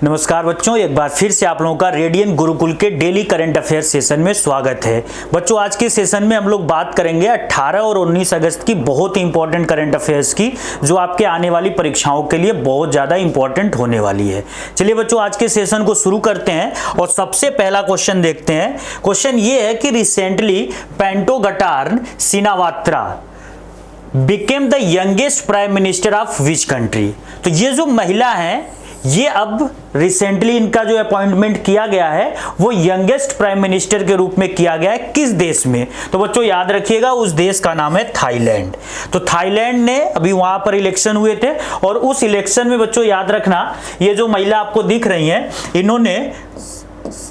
नमस्कार बच्चों, एक बार फिर से आप लोगों का रेडियन गुरुकुल के डेली करंट अफेयर सेशन में स्वागत है। बच्चों, आज के सेशन में हम लोग बात करेंगे 18 और 19 अगस्त की बहुत ही इंपॉर्टेंट करंट अफेयर्स की, जो आपके आने वाली परीक्षाओं के लिए बहुत ज़्यादा इंपॉर्टेंट होने वाली है। चलिए बच्चों, आज के सेशन को शुरू करते हैं और सबसे पहला क्वेश्चन देखते हैं। क्वेश्चन ये है कि recently Paetongtarn Shinawatra became the youngest prime minister of which country. तो ये जो महिला है, ये अब रिसेंटली इनका जो अपॉइंटमेंट किया गया है वो यंगेस्ट प्राइम मिनिस्टर के रूप में किया गया है। किस देश में? तो बच्चों याद रखिएगा, उस देश का नाम है थाईलैंड। तो थाईलैंड ने अभी वहां पर इलेक्शन हुए थे और उस इलेक्शन में बच्चों याद रखना, ये जो महिला आपको दिख रही है, इन्होंने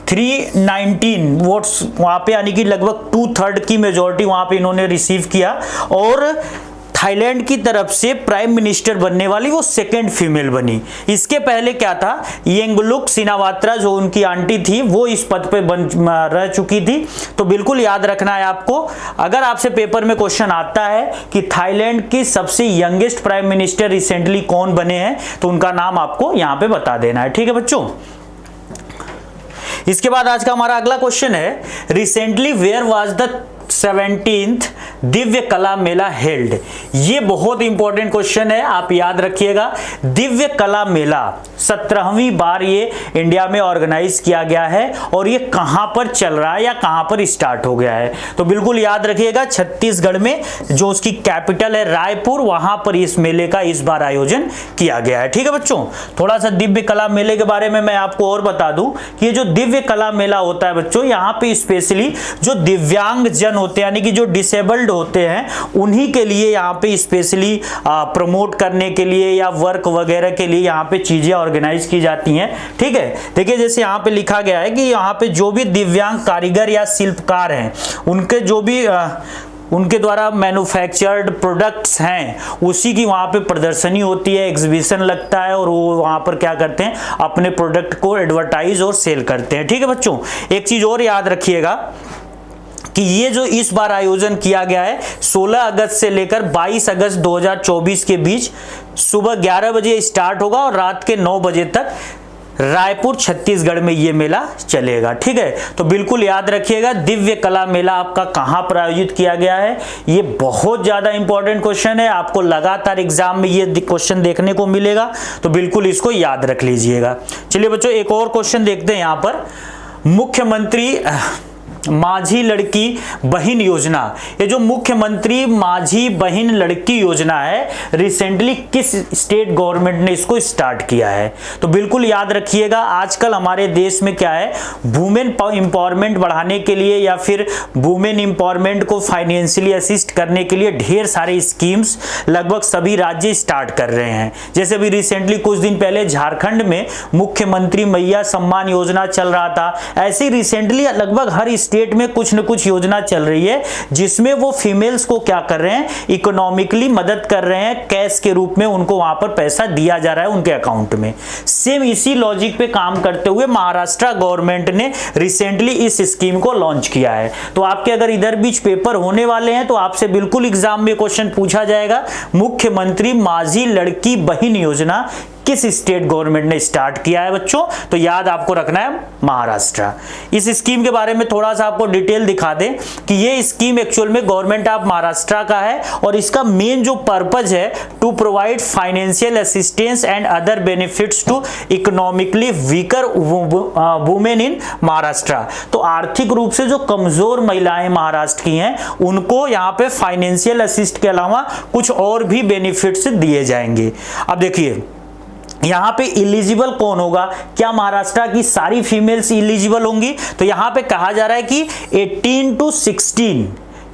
319 वोट्स वहां पे, यानी कि लगभग 2/3 की मेजोरिटी वहां पे इन्होंने रिसीव किया और थाईलैंड की तरफ से प्राइम मिनिस्टर बनने वाली वो सेकंड फीमेल बनी। इसके पहले क्या था, येंगलुक सिनावात्रा जो उनकी आंटी थी वो इस पद पे रह चुकी थी। तो बिल्कुल याद रखना है आपको, अगर आपसे पेपर में क्वेश्चन आता है कि थाईलैंड की सबसे यंगेस्ट प्राइम मिनिस्टर रिसेंटली कौन बने हैं, तो उनका नाम आपको यहां पे बता देना है। ठीक है बच्चों। इसके बाद आज का हमारा अगला क्वेश्चन है, recently where was the 17th Divya कला मेला हेल्ड। ये बहुत इंपॉर्टेंट क्वेश्चन है, आप याद रखिएगा। दिव्य कला मेला 17वीं बार ये इंडिया में ऑर्गेनाइज किया गया है और ये कहां पर चल रहा है या कहां पर स्टार्ट हो गया है, तो बिल्कुल याद रखिएगा, छत्तीसगढ़ में जो उसकी कैपिटल है रायपुर, वहां पर इस मेले का इस बार आयोजन किया गया है। ठीक है बच्चों। थोड़ा सा दिव्य कला मेले के बारे में मैं आपको और बता दूं कि ये जो दिव्य कला मेला होता है बच्चों, यहाँ पे स्पेशली जो दिव्यांग जन होते हैं, यानी कि जो डिसेबल्ड होते हैं, उन्हीं के लिए यहाँ पे स्पेशली प्रमोट करने के लिए या वर्क वगैरह के लिए यहाँ पे चीजें ऑर्गेनाइज की जाती हैं। ठीक है। देखिए जैसे यहाँ पे लिखा गया है कि यहाँ पे जो भी दिव्यांग कारीगर या शिल्पकार हैं, उनके जो भी उनके द्वारा मैन्युफैक्चर्ड प्रोडक्ट्स हैं, उसी की वहाँ पे प्रदर्शनी होती है, एग्जीबिशन लगता है और वो वहाँ पर क्या करते हैं, अपने प्रोडक्ट को एडवर्टाइज और सेल करते हैं। ठीक है बच्चों। एक चीज और याद रखिएगा कि ये जो इस बार आयोजन किया गया है 16 अगस्त से लेकर 22 अगस्त 2024 के बीच सुबह 11 बजे स्टार्ट होगा और रात के 9 बजे तक रायपुर छत्तीसगढ़ में ये मेला चलेगा। ठीक है। तो बिल्कुल याद रखिएगा, दिव्य कला मेला आपका कहां पर आयोजित किया गया है, ये बहुत ज्यादा इंपॉर्टेंट क्वेश्चन है, आपको लगातार एग्जाम में ये क्वेश्चन देखने को मिलेगा, तो बिल्कुल इसको याद रख लीजिएगा। चलिए बच्चों, एक और क्वेश्चन देखते हैं। यहां पर मुख्यमंत्री माझी लड़की बहन योजना, ये जो मुख्यमंत्री माझी बहन लड़की योजना है, रिसेंटली किस स्टेट गवर्नमेंट ने इसको स्टार्ट किया है? तो बिल्कुल याद रखिएगा, आजकल हमारे देश में क्या है, वुमेन एम्पावरमेंट बढ़ाने के लिए या फिर वुमेन एम्पावरमेंट को फाइनेंशियली असिस्ट करने के लिए ढेर सारे स्कीम्स लगभग सभी राज्य स्टार्ट कर रहे हैं। जैसे अभी रिसेंटली कुछ दिन पहले झारखंड में मुख्यमंत्री मैया सम्मान योजना चल रहा था, ऐसे रिसेंटली लगभग हर स्टेट में कुछ न कुछ योजना चल रही है जिसमें वो फीमेल्स को क्या कर रहे हैं, इकोनॉमिकली मदद कर रहे हैं, कैश के रूप में उनको वहां पर पैसा दिया जा रहा है उनके अकाउंट में। सेम इसी लॉजिक पे काम करते हुए महाराष्ट्र गवर्नमेंट ने रिसेंटली इस स्कीम को लॉन्च किया है। तो आपके अगर इधर बीच पेपर होने वाले हैं तो आपसे बिल्कुल एग्जाम में क्वेश्चन पूछा जाएगा, मुख्यमंत्री माझी लड़की बहन योजना किस स्टेट गवर्नमेंट ने स्टार्ट किया है बच्चों? तो याद आपको रखना है, महाराष्ट्र। इस स्कीम के बारे में थोड़ा सा आपको डिटेल दिखा दें कि ये स्कीम एक्चुअल में गवर्नमेंट ऑफ महाराष्ट्र का है और इसका मेन जो पर्पज है, to provide financial assistance and other benefits to economically weaker women in Maharashtra. तो आर्थिक रूप से जो कमजोर महिलाएं महाराष्ट्र की हैं, उनको यहाँ पे फाइनेंशियल असिस्ट के अलावा कुछ और भी बेनिफिट्स दिए जाएंगे। अब देखिए यहां पे इलिजिबल कौन होगा, क्या महाराष्ट्र की सारी फीमेल्स इलिजिबल होंगी? तो यहां पे कहा जा रहा है कि 18 to 16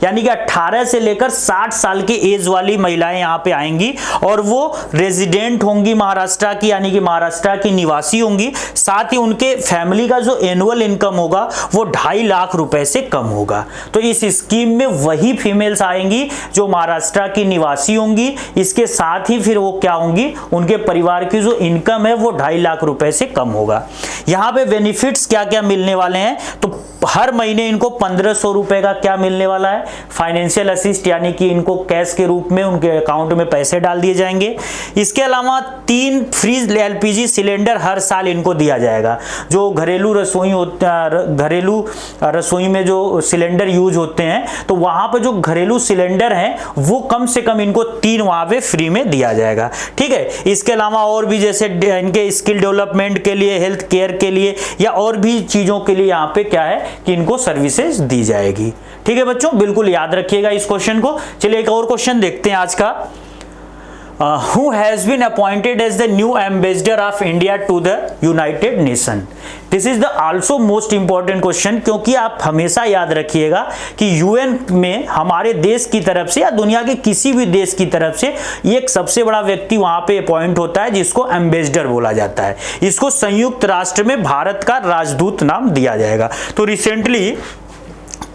यानी कि 18 से लेकर 60 साल की एज वाली महिलाएं यहां पे आएंगी और वो रेजिडेंट होंगी महाराष्ट्र की, यानी कि महाराष्ट्र की निवासी होंगी। साथ ही उनके फैमिली का जो एनुअल इनकम होगा वो 2.5 लाख रुपए से कम होगा। तो इस स्कीम में वही फीमेल्स आएंगी जो महाराष्ट्र की निवासी होंगी। इसके साथ ही फिर वो क्या होंगी, उनके परिवार की जो इनकम है वो 2.5 लाख रुपए से कम होगा। यहाँ पे बेनिफिट्स क्या क्या मिलने वाले हैं, तो हर महीने इनको 1500 रुपए का क्या मिलने वाला है, फाइनेंशियल असिस्ट यानी कि इनको कैश के रूप में उनके अकाउंट में पैसे डाल दिए जाएंगे। इसके अलावा 3 फ्री एलपीजी सिलेंडर हर साल इनको दिया जाएगा। जो घरेलू रसोई में जो सिलेंडर यूज होते हैं तो वहां पर जो घरेलू सिलेंडर हैं वो कम से कम इनको 3 वहां पे फ्री में दिया जाएगा। ठीक है, इसके अलावा और भी जैसे इनके स्किल डेवलपमेंट के लिए, हेल्थ केयर के लिए या और भी चीजों के लिए यहाँ पे क्या है कि इनको सर्विसेज दी जाएगी। ठीक है बच्चों, बिल्कुल याद रखिएगा इस क्वेश्चन को। चलिए एक और क्वेश्चन देखते हैं आज का। Who has been appointed as the new ambassador of India to the United Nations? This is the also most important question, क्योंकि आप हमेशा याद रखिएगा कि यूएन में हमारे देश की तरफ से या दुनिया के किसी भी देश की तरफ से एक सबसे बड़ा व्यक्ति वहां पे अपॉइंट होता है जिसको एम्बेसडर बोला जाता है। इसको संयुक्त राष्ट्र में भारत का राजदूत नाम दिया जाएगा। तो रिसेंटली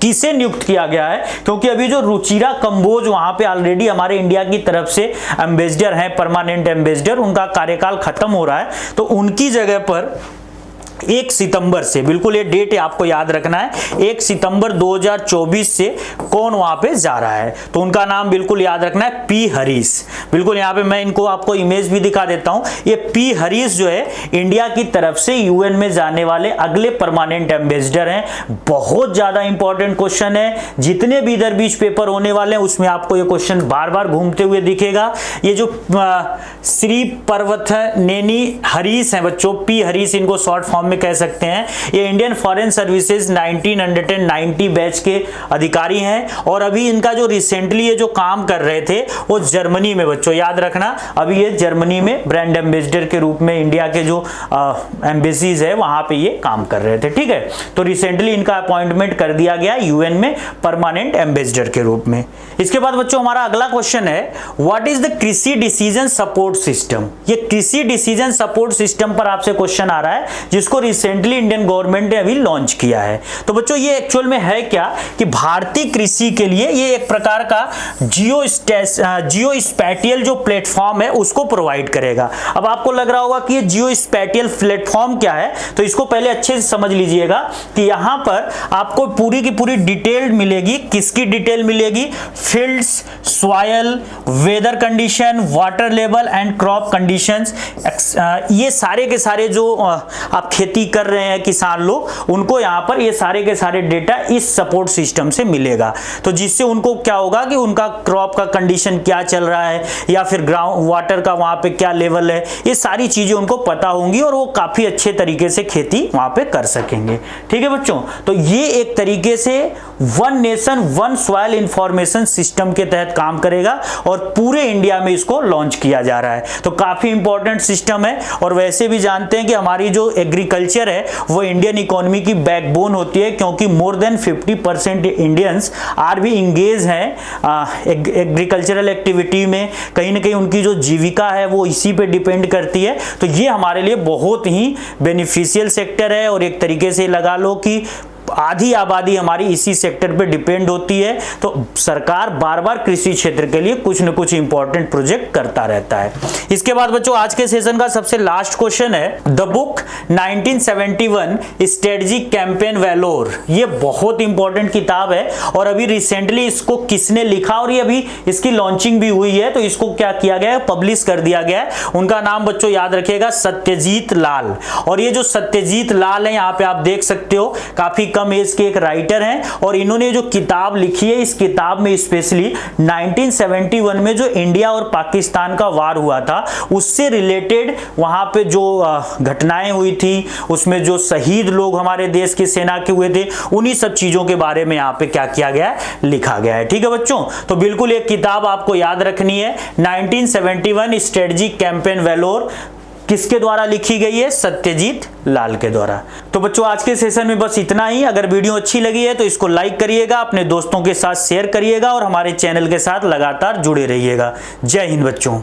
किसे नियुक्त किया गया है, क्योंकि अभी जो रुचिरा कंबोज वहां पे ऑलरेडी हमारे इंडिया की तरफ से एम्बेसडर हैं, परमानेंट एम्बेसडर, उनका कार्यकाल खत्म हो रहा है, तो उनकी जगह पर 1 सितंबर से, बिल्कुल ये डेट आपको याद रखना है, 1 सितंबर 2024 से कौन वहां पे जा रहा है, तो उनका नाम बिल्कुल याद रखना है, पी हरीश। बिल्कुल यहाँ पे मैं इनको आपको इमेज भी दिखा देता हूं। ये पी हरीश जो है इंडिया की तरफ से यूएन में जाने वाले अगले परमानेंट एम्बेसडर हैं। बहुत ज्यादा इंपॉर्टेंट क्वेश्चन है, जितने भी इधर बीच पेपर होने वाले हैं उसमें आपको ये क्वेश्चन बार बार घूमते हुए दिखेगा। ये जो श्री पर्वतनेनी हरीश है बच्चों, पी हरीश इनको शॉर्ट फॉर्म में कह सकते हैं, ये इंडियन फॉरेन सर्विसेज 1990 बैच के अधिकारी हैं और अभी इनका जो रिसेंटली ये जो काम कर रहे थे वो जर्मनी में, बच्चों याद रखना, अभी ये जर्मनी में ब्रांड एम्बेसडर के रूप में इंडिया के जो एम्बेसीज है वहां पे ये काम कर रहे थे। ठीक है, तो रिसेंटली इनका अपॉइंटमेंट कर दिया गया यूएन में परमानेंट एम्बेसडर के रूप में। इसके बाद बच्चों हमारा अगला क्वेश्चन है, व्हाट इज द कृषि डिसीजन सपोर्ट सिस्टम। ये कृषि डिसीजन सपोर्ट सिस्टम पर आपसे क्वेश्चन आ रहा है, जिसको रिसेंटली इंडियन गवर्नमेंट ने अभी लॉन्च किया है। तो बच्चों ये एक्चुअल में है क्या कि भारतीय कृषि के लिए ये एक प्रकार का जियो स्पैटियल जो प्लेटफॉर्म है उसको प्रोवाइड करेगा। अब आपको लग रहा होगा कि ये जियो स्पैटियल प्लेटफॉर्म क्या है, तो इसको पहले अच्छे से समझ लीजिएगा कि यहां पर आपको पूरी की पूरी डिटेल मिलेगी। किसकी डिटेल मिलेगी? Fields, soil, weather condition, water level and crop conditions, ये सारे के सारे जो आप खेती कर रहे हैं किसान लोग, उनको यहां पर ये सारे के सारे डेटा इस सपोर्ट सिस्टम से मिलेगा। तो जिससे उनको क्या होगा कि उनका क्रॉप का कंडीशन क्या चल रहा है या फिर ग्राउंड वाटर का वहां पे क्या लेवल है, ये सारी चीजें उनको पता होंगी और वो काफी अच्छे तरीके से खेती वहां पे कर सकेंगे। ठीक है बच्चों, तो ये एक तरीके से one nation one soil information system के तहत काम करेगा और पूरे इंडिया में इसको लॉन्च किया जा रहा है। तो काफी इंपॉर्टेंट सिस्टम है और वैसे भी जानते हैं कि हमारी जो एग्रीकल्चर है वो इंडियन इकोनॉमी की बैकबोन होती है, क्योंकि मोर देन 50% इंडियंस आर भी इंगेज हैं एग्रीकल्चरल एक्टिविटी में। कहीं ना कहीं उनकी जो जीविका है वो इसी पे डिपेंड करती है। तो ये हमारे लिए बहुत ही बेनिफिशियल सेक्टर है और एक तरीके से लगा लो कि आधी आबादी हमारी इसी सेक्टर पे डिपेंड होती है। तो सरकार बार बार कृषि क्षेत्र के लिए कुछ न कुछ इंपॉर्टेंट प्रोजेक्ट करता रहता है। इसके बाद बच्चों आज के सेशन का सबसे लास्ट क्वेश्चन है, the book 1971 strategic campaign valour. ये बहुत इंपॉर्टेंट किताब है और अभी रिसेंटली इसको किसने लिखा और ये अभी इसकी लॉन्चिंग भी हुई है, तो इसको क्या किया गया है, पब्लिश कर दिया गया है। उनका नाम बच्चों याद रखिएगा, सत्यजीत लाल। और ये जो सत्यजीत लाल है यहाँ पे आप देख सकते हो, काफी कम एज के एक राइटर हैं और इन्होंने जो किताब लिखी है, इस किताब में स्पेशली 1971 में जो इंडिया और पाकिस्तान का वार हुआ था उससे रिलेटेड वहां पे जो घटनाएं हुई थी, उसमें जो शहीद लोग हमारे देश की सेना के हुए थे, उन्हीं सब चीजों के बारे में यहाँ पे क्या किया गया है, लिखा गया है। ठीक है बच्चों, तो बिल्कुल एक किताब आपको याद रखनी है, 1971 स्ट्रेटजिक कैंपेन वैलोर। किसके द्वारा लिखी गई है? सत्यजीत लाल के द्वारा। तो बच्चों आज के सेशन में बस इतना ही। अगर वीडियो अच्छी लगी है तो इसको लाइक करिएगा, अपने दोस्तों के साथ शेयर करिएगा और हमारे चैनल के साथ लगातार जुड़े रहिएगा। जय हिंद बच्चों।